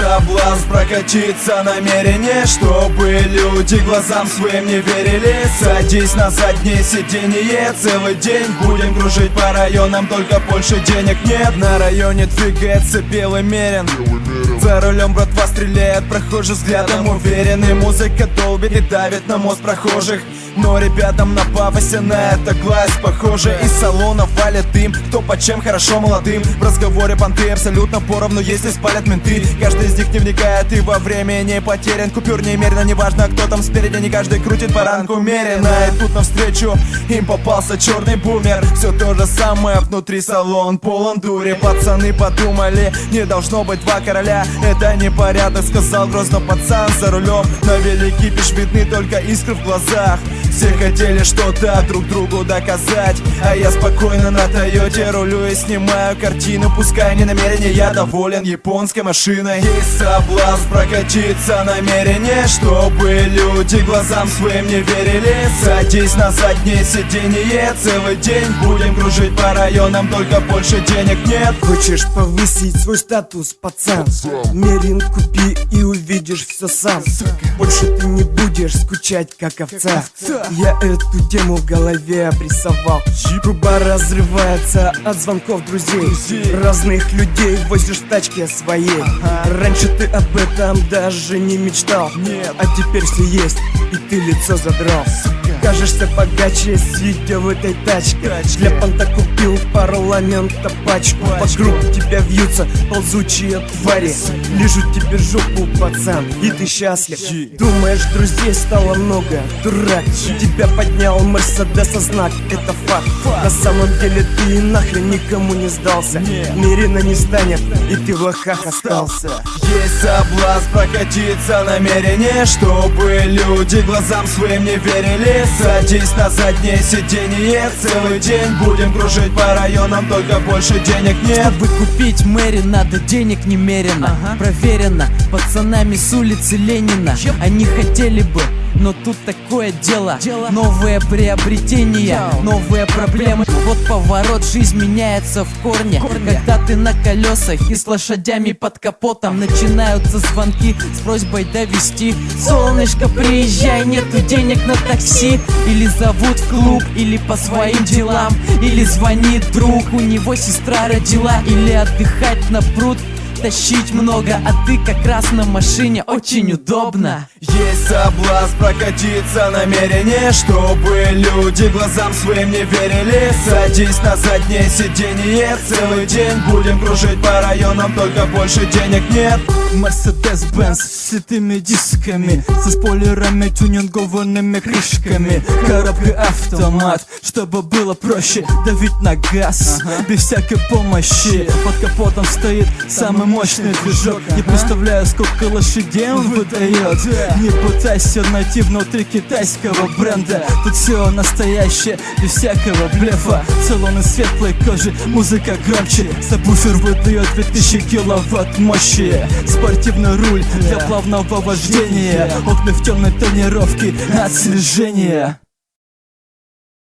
соблазн прокатиться намерение, чтобы люди глазам своим не верили. Садись на заднее сиденье, целый день будем кружить по районам, только больше денег нет. На районе двигается белый мерин, за рулем братва стреляет, прохожий взглядом уверенный. Музыка долбит и давит на мозг прохожих, но ребятам на пафосе на это глаз похоже. Из салона валит дым, кто по чем хорошо молодым. В разговоре понты абсолютно поровну, если спалят менты. Каждый из них не вникает и во времени потерян. Купюр немерено, неважно кто там спереди, не каждый крутит баранку меренно. И тут навстречу им попался черный бумер. Все то же самое, внутри салон полон дури. Пацаны подумали, не должно быть два короля, это непорядок, сказал грозно пацан за рулем. На великий кипиш видны только искры в глазах. Все хотели что-то друг другу доказать, а я спокойно на Тойоте рулю и снимаю картину. Пускай не намерение, я доволен японской машиной. Есть соблазн прокатиться намерение, чтобы люди глазам своим не верили. Садись на заднее сиденье, целый день будем кружить по районам, только больше денег нет. Хочешь повысить свой статус, пацан? Мерин купи и увидишь все сам. Больше ты не будешь скучать, как овца. Я эту тему в голове обрисовал. Труба разрывается от звонков друзей. Разных людей возишь в тачке своей. Раньше ты об этом даже не мечтал, а теперь все есть, и ты лицо задрал. Кажешься богаче, сидя в этой тачке. Для понта купил парламента пачку. Вокруг тебя вьются ползучие твари, лижут тебе жопу, пацан, и ты счастлив. Думаешь, друзей стало много, дурак. Тебя поднял Мерседес, знак, это факт. На самом деле ты и нахрен никому не сдался. Мерина не станет, и ты в лохах остался. Есть соблазн прокатиться намерение, чтобы люди глазам своим не верили. Садись на заднее сиденье, целый день будем кружить по районам, только больше денег нет. Чтобы купить Мэри, надо денег немерено. Проверено пацанами с улицы Ленина. Они хотели бы, но тут такое дело. Новые приобретения, новые проблемы. Вот поворот, жизнь меняется в корне. Когда ты на колесах и с лошадями под капотом, начинаются звонки с просьбой довести. Солнышко, приезжай, нету денег на такси. Или зовут в клуб, или по своим делам. Или звонит друг, у него сестра родила. Или отдыхать на пруд, тащить много, а ты как раз на машине, очень удобно. Есть соблазн прокатиться намерение, чтобы люди глазам своим не верили. Садись на заднее сиденье, целый день будем кружить по районам, только больше денег нет. Мерседес-Бенз с литыми дисками, со спойлерами, тюнингованными крышками. Коробка автомат, чтобы было проще давить на газ, без всякой помощи. Под капотом стоит самый мощный движок. Не представляю, сколько лошадей он выдает. Не пытайся найти внутри китайского бренда. Тут все настоящее, без всякого блефа. Салон из светлой кожи, музыка громче. Сабвуфер выдает 2000 киловатт мощи. Спортивный руль для плавного вождения. Окна в темной тонировке от слежения.